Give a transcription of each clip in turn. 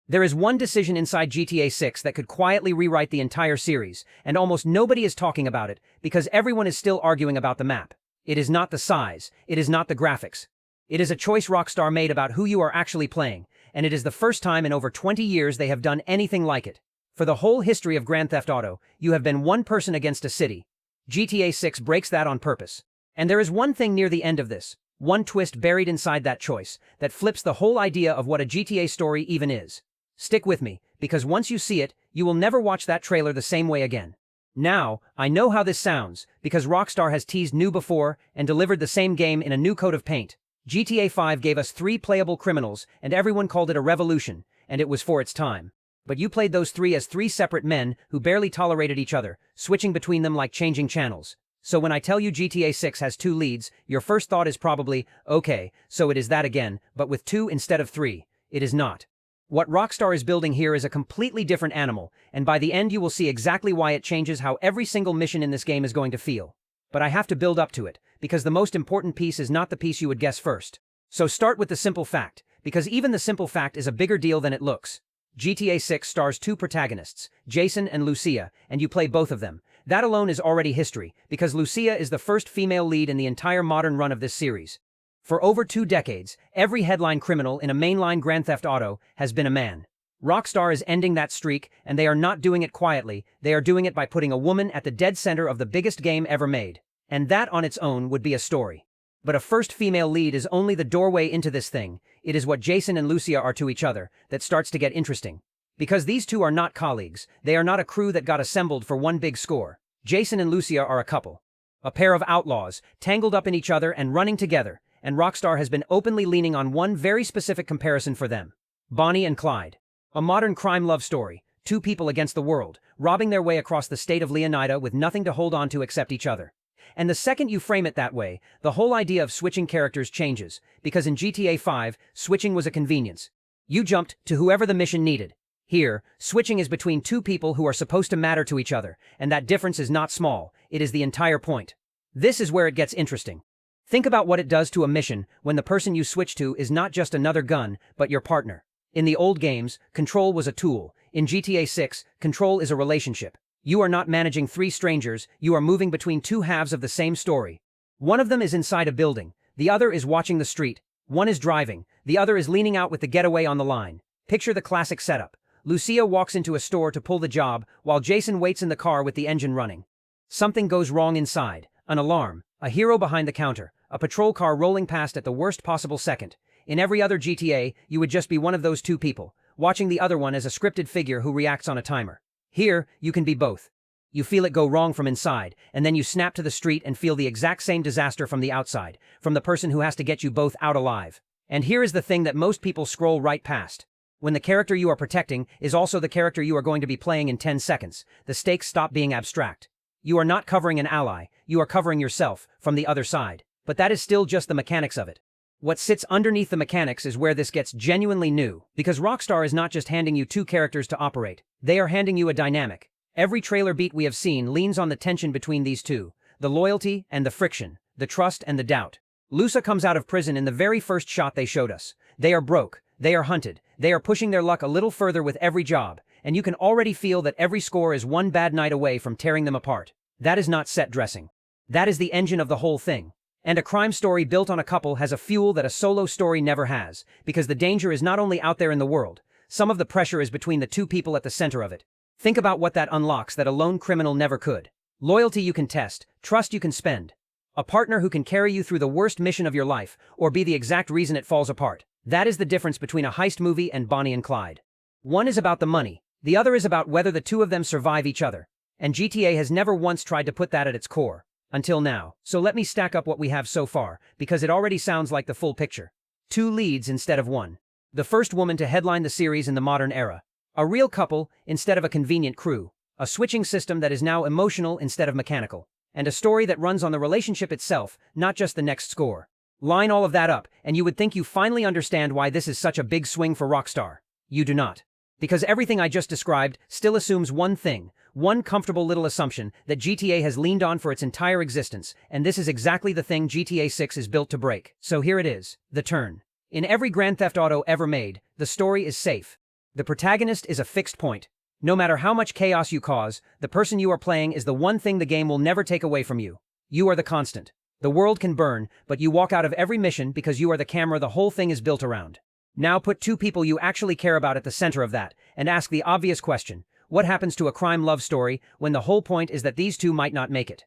There is one decision inside GTA 6 that could quietly rewrite the entire series, and almost nobody is talking about it because everyone is still arguing about the map. It is not the size, it is not the graphics. It is a choice Rockstar made about who you are actually playing, and it is the first time in over 20 years they have done anything like it. For the whole history of Grand Theft Auto, you have been one person against a city. GTA 6 breaks that on purpose. And there is one thing near the end of this, one twist buried inside that choice, that flips the whole idea of what a GTA story even is. Stick with me, because once you see it, you will never watch that trailer the same way again. Now, I know how this sounds, because Rockstar has teased new before and delivered the same game in a new coat of paint. GTA 5 gave us 3 playable criminals, and everyone called it a revolution, and it was for its time. But you played those 3 as 3 separate men who barely tolerated each other, switching between them like changing channels. So when I tell you GTA 6 has 2 leads, your first thought is probably, okay, so it is that again, but with 2 instead of 3. It is not. What Rockstar is building here is a completely different animal, and by the end you will see exactly why it changes how every single mission in this game is going to feel. But I have to build up to it, because the most important piece is not the piece you would guess first. So start with the simple fact, because even the simple fact is a bigger deal than it looks. GTA 6 stars 2 protagonists, Jason and Lucia, and you play both of them. That alone is already history, because Lucia is the first female lead in the entire modern run of this series. For over 2 decades, every headline criminal in a mainline Grand Theft Auto has been a man. Rockstar is ending that streak, and they are not doing it quietly, they are doing it by putting a woman at the dead center of the biggest game ever made. And that on its own would be a story. But a first female lead is only the doorway into this thing. It is what Jason and Lucia are to each other that starts to get interesting. Because these two are not colleagues, they are not a crew that got assembled for one big score. Jason and Lucia are a couple. A pair of outlaws, tangled up in each other and running together, and Rockstar has been openly leaning on one very specific comparison for them. Bonnie and Clyde. A modern crime love story, 2 people against the world, robbing their way across the state of Leonida with nothing to hold on to except each other. And the second you frame it that way, the whole idea of switching characters changes, because in GTA 5, switching was a convenience. You jumped to whoever the mission needed. Here, switching is between 2 people who are supposed to matter to each other, and that difference is not small, it is the entire point. This is where it gets interesting. Think about what it does to a mission when the person you switch to is not just another gun, but your partner. In the old games, control was a tool. In GTA 6, control is a relationship. You are not managing 3 strangers, you are moving between 2 halves of the same story. One of them is inside a building, the other is watching the street, one is driving, the other is leaning out with the getaway on the line. Picture the classic setup. Lucia walks into a store to pull the job, while Jason waits in the car with the engine running. Something goes wrong inside. An alarm, a hero behind the counter, a patrol car rolling past at the worst possible second. In every other GTA, you would just be one of those 2 people, watching the other one as a scripted figure who reacts on a timer. Here, you can be both. You feel it go wrong from inside, and then you snap to the street and feel the exact same disaster from the outside, from the person who has to get you both out alive. And here is the thing that most people scroll right past. When the character you are protecting is also the character you are going to be playing in 10 seconds, the stakes stop being abstract. You are not covering an ally, you are covering yourself, from the other side. But that is still just the mechanics of it. What sits underneath the mechanics is where this gets genuinely new, because Rockstar is not just handing you 2 characters to operate, they are handing you a dynamic. Every trailer beat we have seen leans on the tension between these 2, the loyalty and the friction, the trust and the doubt. Lucia comes out of prison in the very first shot they showed us. They are broke, they are hunted, they are pushing their luck a little further with every job, and you can already feel that every score is one bad night away from tearing them apart. That is not set dressing. That is the engine of the whole thing. And a crime story built on a couple has a fuel that a solo story never has, because the danger is not only out there in the world, some of the pressure is between the 2 people at the center of it. Think about what that unlocks that a lone criminal never could. Loyalty you can test, trust you can spend. A partner who can carry you through the worst mission of your life, or be the exact reason it falls apart. That is the difference between a heist movie and Bonnie and Clyde. One is about the money, the other is about whether the 2 of them survive each other. And GTA has never once tried to put that at its core. Until now. So let me stack up what we have so far, because it already sounds like the full picture. 2 leads instead of 1. The first woman to headline the series in the modern era. A real couple instead of a convenient crew. A switching system that is now emotional instead of mechanical. And a story that runs on the relationship itself, not just the next score. Line all of that up, and you would think you finally understand why this is such a big swing for Rockstar. You do not. Because everything I just described still assumes one thing, one comfortable little assumption that GTA has leaned on for its entire existence, and this is exactly the thing GTA 6 is built to break. So here it is, the turn. In every Grand Theft Auto ever made, the story is safe. The protagonist is a fixed point. No matter how much chaos you cause, the person you are playing is the one thing the game will never take away from you. You are the constant. The world can burn, but you walk out of every mission because you are the camera the whole thing is built around. Now put two people you actually care about at the center of that, and ask the obvious question: what happens to a crime love story when the whole point is that these two might not make it?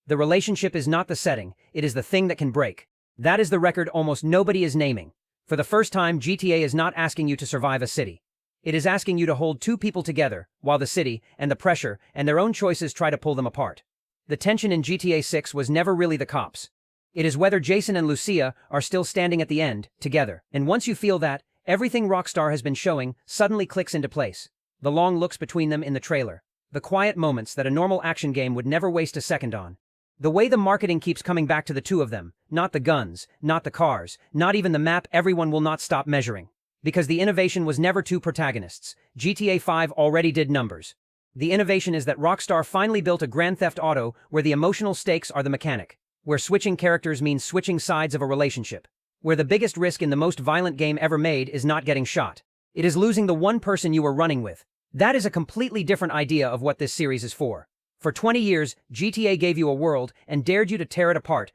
The relationship is not the setting, it is the thing that can break. That is the record almost nobody is naming. For the first time, GTA is not asking you to survive a city. It is asking you to hold two people together, while the city, and the pressure, and their own choices try to pull them apart. The tension in GTA 6 was never really the cops. It is whether Jason and Lucia are still standing at the end, together. And once you feel that, everything Rockstar has been showing suddenly clicks into place. The long looks between them in the trailer. The quiet moments that a normal action game would never waste a second on. The way the marketing keeps coming back to the two of them, not the guns, not the cars, not even the map. Everyone will not stop measuring. Because the innovation was never two protagonists. GTA 5 already did numbers. The innovation is that Rockstar finally built a Grand Theft Auto where the emotional stakes are the mechanic, where switching characters means switching sides of a relationship, where the biggest risk in the most violent game ever made is not getting shot. It is losing the one person you were running with. That is a completely different idea of what this series is for. For 20 years, GTA gave you a world and dared you to tear it apart.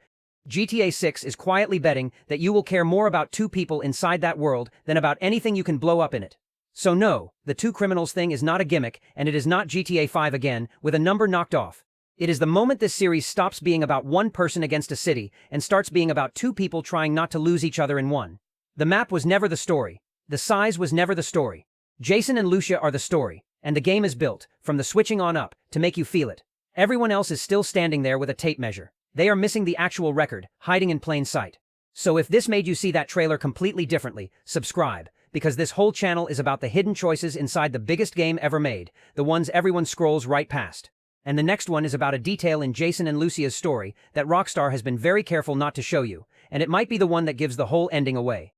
GTA 6 is quietly betting that you will care more about two people inside that world than about anything you can blow up in it. So no, the two criminals thing is not a gimmick, and it is not GTA 5 again, with a number knocked off. It is the moment this series stops being about one person against a city and starts being about two people trying not to lose each other in one. The map was never the story. The size was never the story. Jason and Lucia are the story, and the game is built, from the switching on up, to make you feel it. Everyone else is still standing there with a tape measure. They are missing the actual record, hiding in plain sight. So if this made you see that trailer completely differently, subscribe, because this whole channel is about the hidden choices inside the biggest game ever made, the ones everyone scrolls right past. And the next one is about a detail in Jason and Lucia's story that Rockstar has been very careful not to show you, and it might be the one that gives the whole ending away.